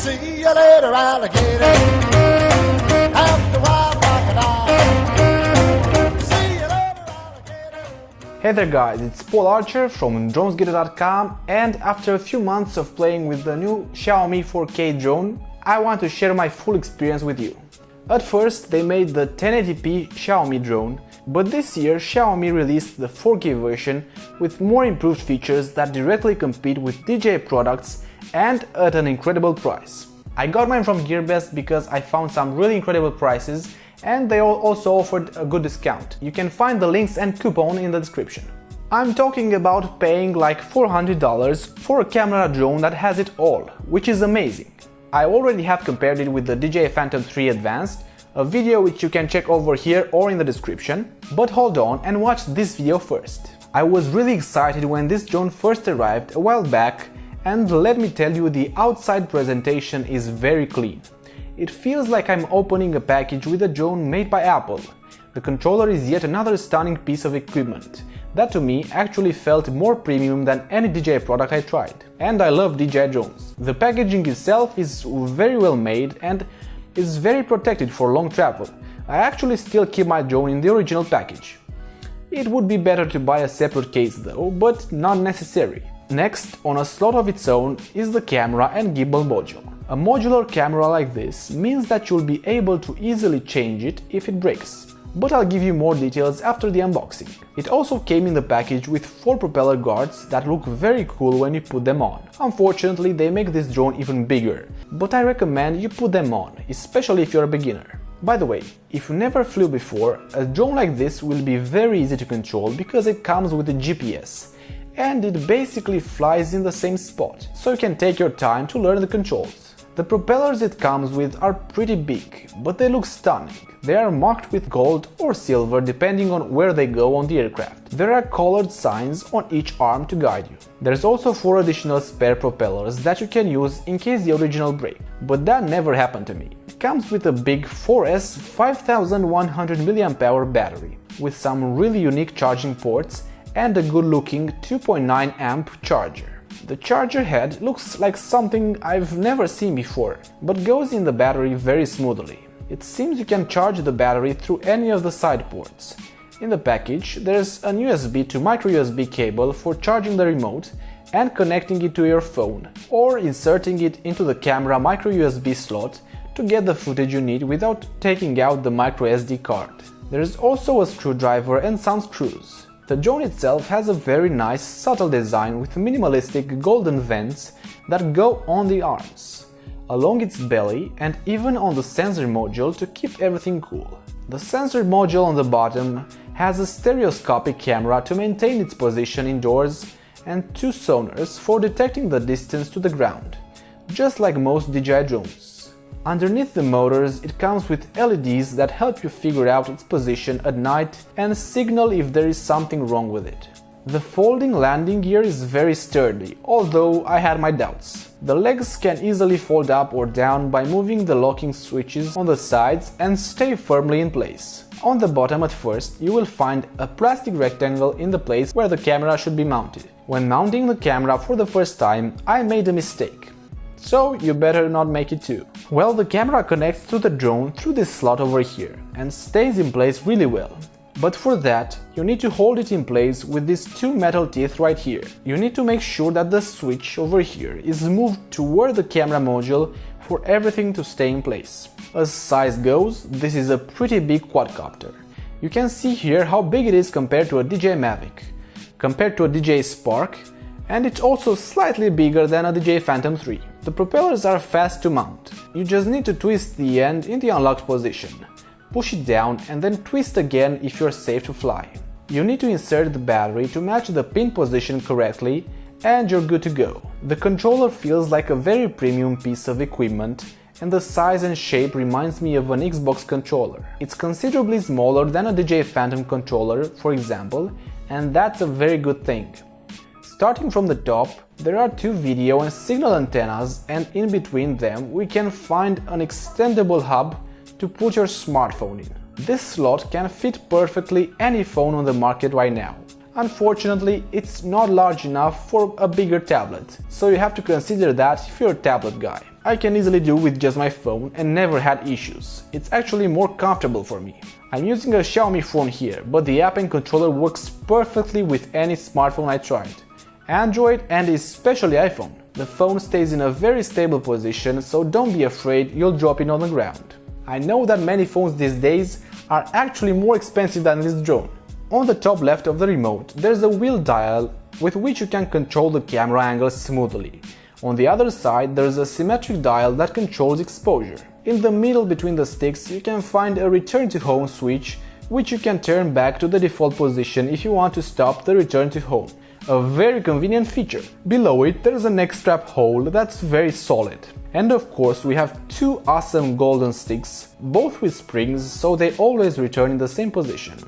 See you later, alligator. Have the wild crocodile. See you later, alligator. Hey there guys, it's Paul Archer from DronesGator.com, and after a few months of playing with the new Xiaomi 4K drone, I want to share my full experience with you. At first they made the 1080p Xiaomi drone, but this year Xiaomi released the 4K version with more improved features that directly compete with DJI products and at an incredible price. I got mine from GearBest because I found some really incredible prices, and they also offered a good discount. You can find the links and coupon in the description. I'm talking about paying like $400 for a camera drone that has it all, which is amazing. I already have compared it with the DJI Phantom 3 Advanced, a video which you can check over here or in the description, but hold on and watch this video first. I was really excited when this drone first arrived a while back, and let me tell you, the outside presentation is very clean. It feels like I'm opening a package with a drone made by Apple. The controller is yet another stunning piece of equipment that to me actually felt more premium than any DJI product I tried. And I love DJI drones. The packaging itself is very well made and is very protected for long travel. I actually still keep my drone in the original package. It would be better to buy a separate case though, but not necessary. Next, on a slot of its own, is the camera and gimbal module. A modular camera like this means that you'll be able to easily change it if it breaks. But I'll give you more details after the unboxing. It also came in the package with 4 propeller guards that look very cool when you put them on. Unfortunately, they make this drone even bigger, but I recommend you put them on, especially if you're a beginner. By the way, if you never flew before, a drone like this will be very easy to control because it comes with a GPS, and it basically flies in the same spot, so you can take your time to learn the controls. The propellers it comes with are pretty big, but they look stunning. They are marked with gold or silver depending on where they go on the aircraft. There are colored signs on each arm to guide you. There's also 4 additional spare propellers that you can use in case the original break, but that never happened to me. It comes with a big 4S 5100 mAh battery, with some really unique charging ports and a good-looking 2.9 amp charger. The charger head looks like something I've never seen before, but goes in the battery very smoothly. It seems you can charge the battery through any of the side ports. In the package, there's an USB to micro USB cable for charging the remote and connecting it to your phone, or inserting it into the camera micro USB slot to get the footage you need without taking out the micro SD card. There's also a screwdriver and some screws. The drone itself has a very nice, subtle design with minimalistic golden vents that go on the arms, along its belly, and even on the sensor module to keep everything cool. The sensor module on the bottom has a stereoscopic camera to maintain its position indoors and 2 sonars for detecting the distance to the ground, just like most DJI drones. Underneath the motors, it comes with LEDs that help you figure out its position at night and signal if there is something wrong with it. The folding landing gear is very sturdy, although I had my doubts. The legs can easily fold up or down by moving the locking switches on the sides and stay firmly in place. On the bottom at first, you will find a plastic rectangle in the place where the camera should be mounted. When mounting the camera for the first time, I made a mistake. So you better not make it too. Well, the camera connects to the drone through this slot over here and stays in place really well. But for that, you need to hold it in place with these 2 metal teeth right here. You need to make sure that the switch over here is moved toward the camera module for everything to stay in place. As size goes, this is a pretty big quadcopter. You can see here how big it is compared to a DJI Mavic, compared to a DJI Spark, and it's also slightly bigger than a DJI Phantom 3. The propellers are fast to mount. You just need to twist the end in the unlocked position, push it down and then twist again if you're safe to fly. You need to insert the battery to match the pin position correctly and you're good to go. The controller feels like a very premium piece of equipment, and the size and shape reminds me of an Xbox controller. It's considerably smaller than a DJI Phantom controller, for example, and that's a very good thing. Starting from the top, there are 2 video and signal antennas, and in between them we can find an extendable hub to put your smartphone in. This slot can fit perfectly any phone on the market right now. Unfortunately, it's not large enough for a bigger tablet, so you have to consider that if you're a tablet guy. I can easily do with just my phone and never had issues. It's actually more comfortable for me. I'm using a Xiaomi phone here, but the app and controller works perfectly with any smartphone I tried. Android and especially iPhone. The phone stays in a very stable position, so don't be afraid you'll drop it on the ground. I know that many phones these days are actually more expensive than this drone. On the top left of the remote, there's a wheel dial with which you can control the camera angle smoothly. On the other side, there's a symmetric dial that controls exposure. In the middle between the sticks, you can find a return to home switch, which you can turn back to the default position if you want to stop the return to home. A very convenient feature. Below it, there's a neck strap hole that's very solid. And of course, we have two awesome golden sticks, both with springs, so they always return in the same position.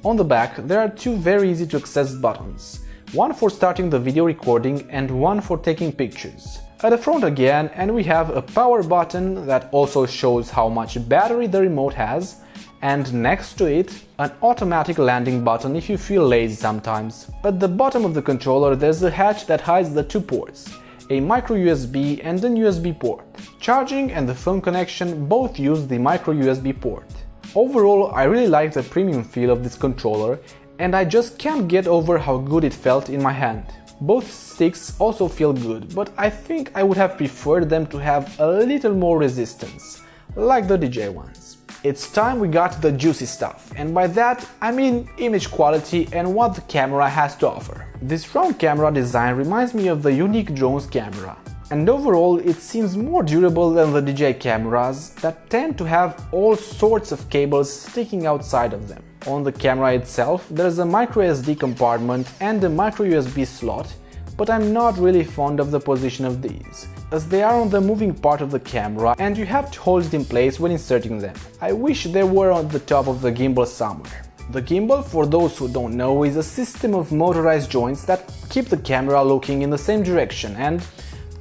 On the back, there are two very easy to access buttons. One for starting the video recording and one for taking pictures. At the front again, and we have a power button that also shows how much battery the remote has, and next to it, an automatic landing button if you feel lazy sometimes. At the bottom of the controller there's a hatch that hides the two ports, a micro USB and an USB port. Charging and the phone connection both use the micro USB port. Overall, I really like the premium feel of this controller, and I just can't get over how good it felt in my hand. Both sticks also feel good, but I think I would have preferred them to have a little more resistance, like the DJI ones. It's time we got the juicy stuff, and by that I mean image quality and what the camera has to offer. This round camera design reminds me of the unique drone's camera, and overall it seems more durable than the DJI cameras that tend to have all sorts of cables sticking outside of them. On the camera itself there's a micro SD compartment and a micro USB slot, but I'm not really fond of the position of these, as they are on the moving part of the camera and you have to hold it in place when inserting them. I wish they were on the top of the gimbal somewhere. The gimbal, for those who don't know, is a system of motorized joints that keep the camera looking in the same direction and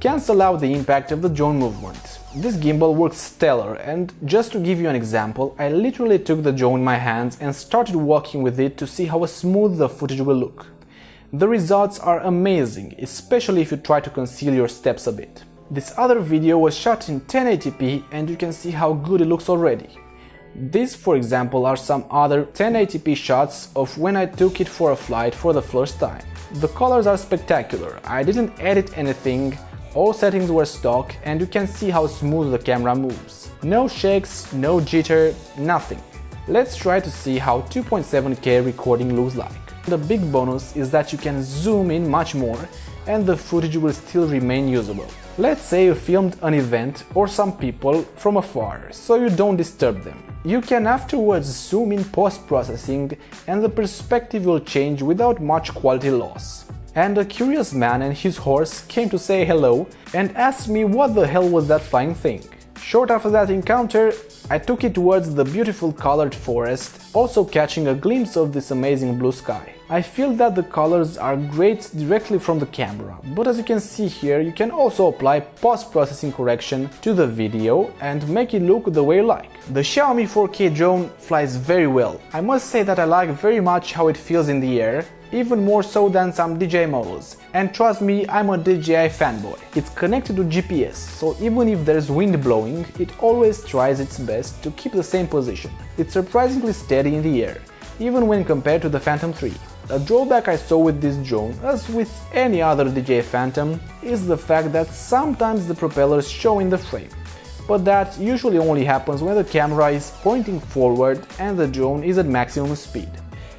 cancel out the impact of the drone movement. This gimbal works stellar, and just to give you an example, I literally took the drone in my hands and started walking with it to see how smooth the footage will look. The results are amazing, especially if you try to conceal your steps a bit. This other video was shot in 1080p and you can see how good it looks already. These, for example, are some other 1080p shots of when I took it for a flight for the first time. The colors are spectacular, I didn't edit anything, all settings were stock and you can see how smooth the camera moves. No shakes, no jitter, nothing. Let's try to see how 2.7K recording looks like. The big bonus is that you can zoom in much more and the footage will still remain usable. Let's say you filmed an event or some people from afar, so you don't disturb them. You can afterwards zoom in post-processing and the perspective will change without much quality loss. And a curious man and his horse came to say hello and asked me what the hell was that flying thing. Short after that encounter, I took it towards the beautiful colored forest, also catching a glimpse of this amazing blue sky. I feel that the colors are great directly from the camera, but as you can see here, you can also apply post-processing correction to the video and make it look the way you like. The Xiaomi 4K drone flies very well. I must say that I like very much how it feels in the air, even more so than some DJI models. And trust me, I'm a DJI fanboy. It's connected to GPS, so even if there's wind blowing, it always tries its best to keep the same position. It's surprisingly steady in the air, even when compared to the Phantom 3. A drawback I saw with this drone, as with any other DJI Phantom, is the fact that sometimes the propellers show in the frame. But that usually only happens when the camera is pointing forward and the drone is at maximum speed.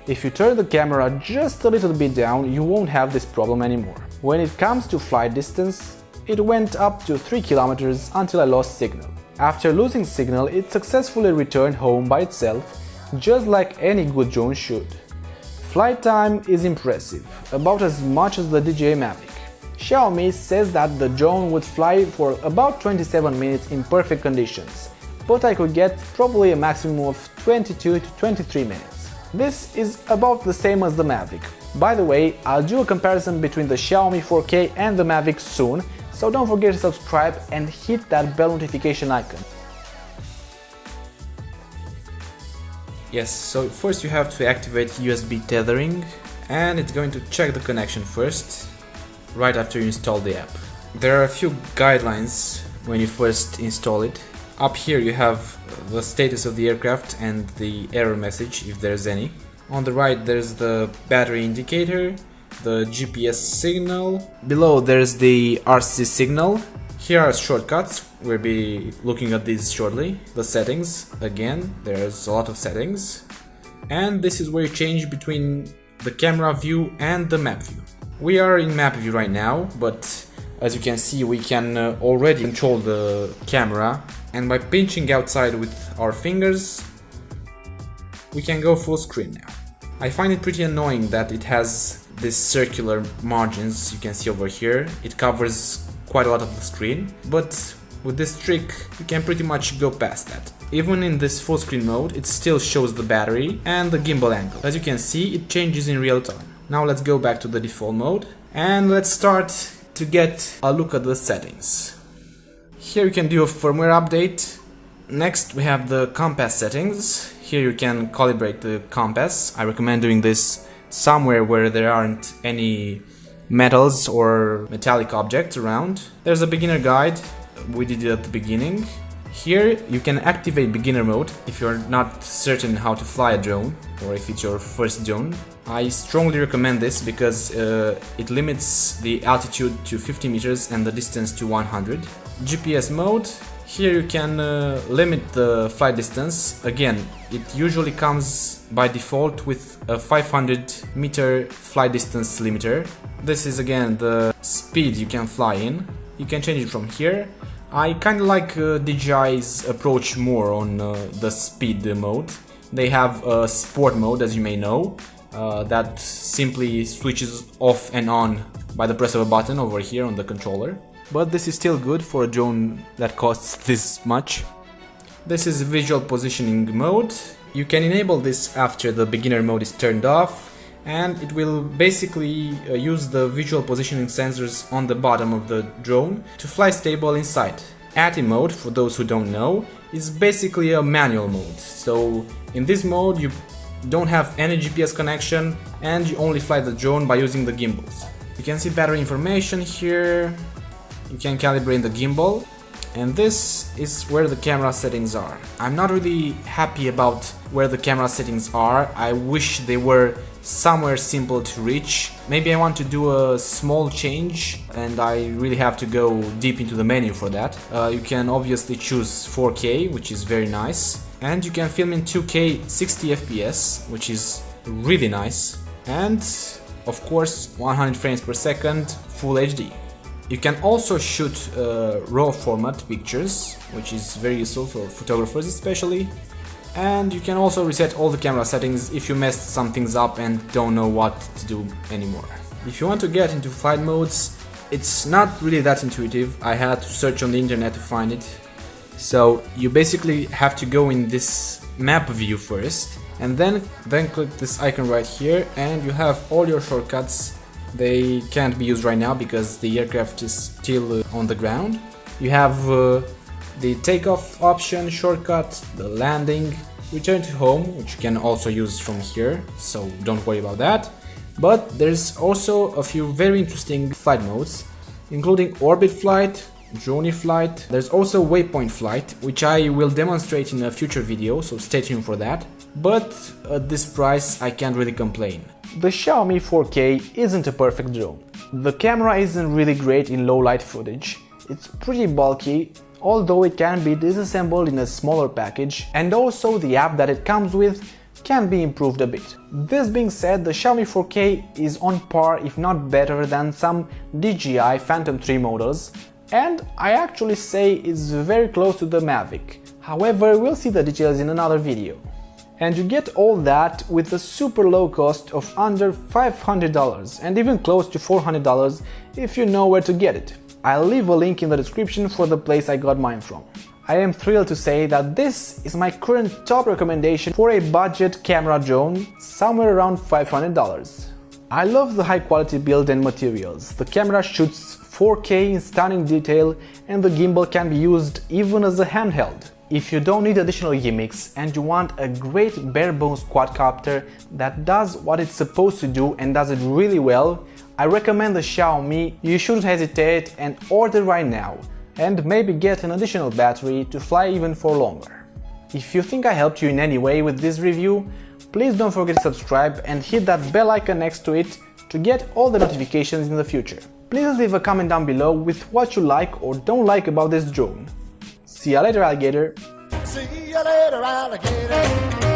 If you turn the camera just a little bit down, you won't have this problem anymore. When it comes to flight distance, it went up to 3 kilometers until I lost signal. After losing signal, it successfully returned home by itself, just like any good drone should. Flight time is impressive, about as much as the DJI Mavic. Xiaomi says that the drone would fly for about 27 minutes in perfect conditions, but I could get probably a maximum of 22 to 23 minutes. This is about the same as the Mavic. By the way, I'll do a comparison between the Xiaomi 4K and the Mavic soon, so don't forget to subscribe and hit that bell notification icon. Yes, so first you have to activate USB tethering, and it's going to check the connection first, right after you install the app. There are a few guidelines when you first install it. Up here you have the status of the aircraft and the error message, if there's any. On the right there's the battery indicator, the GPS signal. Below there's the RC signal. Here are shortcuts, we'll be looking at these shortly. The settings, again, there's a lot of settings. And this is where you change between the camera view and the map view. We are in map view right now, but as you can see we can already control the camera, and by pinching outside with our fingers we can go full screen now. I find it pretty annoying that it has these circular margins you can see over here. It covers quite a lot of the screen, but with this trick you can pretty much go past that. Even in this full screen mode it still shows the battery and the gimbal angle. As you can see, it changes in real time. Now let's go back to the default mode and let's start to get a look at the settings. Here you can do a firmware update. Next we have the compass settings. Here you can calibrate the compass. I recommend doing this somewhere where there aren't any metals or metallic objects around. There's a beginner guide, we did it at the beginning. Here you can activate beginner mode if you're not certain how to fly a drone or if it's your first drone. I strongly recommend this because it limits the altitude to 50 meters and the distance to 100. GPS mode, here you can limit the flight distance. Again, it usually comes by default with a 500 meter flight distance limiter. This is again the speed you can fly in. You can change it from here. I kinda like DJI's approach more on the speed mode. They have a sport mode, as you may know, that simply switches off and on by the press of a button over here on the controller. But this is still good for a drone that costs this much. This is visual positioning mode. You can enable this after the beginner mode is turned off, and it will basically use the visual positioning sensors on the bottom of the drone to fly stable inside. ATI mode, for those who don't know, is basically a manual mode. So in this mode you don't have any GPS connection and you only fly the drone by using the gimbals. You can see battery information here. You can calibrate the gimbal, and this is where the camera settings are. I'm not really happy about where the camera settings are. I wish they were somewhere simple to reach. Maybe I want to do a small change and I really have to go deep into the menu for that. You can obviously choose 4K, which is very nice, and you can film in 2K 60 FPS, which is really nice, and of course 100 frames per second Full HD. You can also shoot RAW format pictures, which is very useful for photographers especially. And you can also reset all the camera settings if you messed some things up and don't know what to do anymore. If you want to get into flight modes, it's not really that intuitive. I had to search on the internet to find it. So you basically have to go in this map view first, and then click this icon right here, and you have all your shortcuts. They can't be used right now because the aircraft is still on the ground. You have the takeoff option shortcut, the landing, return to home, which you can also use from here, so don't worry about that. But there's also a few very interesting flight modes, including orbit flight, drone flight. There's also waypoint flight, which I will demonstrate in a future video, so stay tuned for that. But at this price I can't really complain. The Xiaomi 4K isn't a perfect drone. The camera isn't really great in low light footage. It's pretty bulky, although it can be disassembled in a smaller package, and also the app that it comes with can be improved a bit. This being said, the Xiaomi 4K is on par, if not better, than some DJI Phantom 3 models, and I actually say it's very close to the Mavic. However, we'll see the details in another video. And you get all that with a super low cost of under $500 and even close to $400 if you know where to get it. I'll leave a link in the description for the place I got mine from. I am thrilled to say that this is my current top recommendation for a budget camera drone, somewhere around $500. I love the high quality build and materials. The camera shoots 4K in stunning detail and the gimbal can be used even as a handheld. If you don't need additional gimmicks and you want a great bare bones quadcopter that does what it's supposed to do and does it really well, I recommend the Xiaomi Mi. You shouldn't hesitate and order right now. and maybe get an additional battery to fly even for longer. If you think I helped you in any way with this review, please don't forget to subscribe and hit that bell icon next to it to get all the notifications in the future. Please leave a comment down below with what you like or don't like about this drone. See ya later, alligator! See you later, alligator.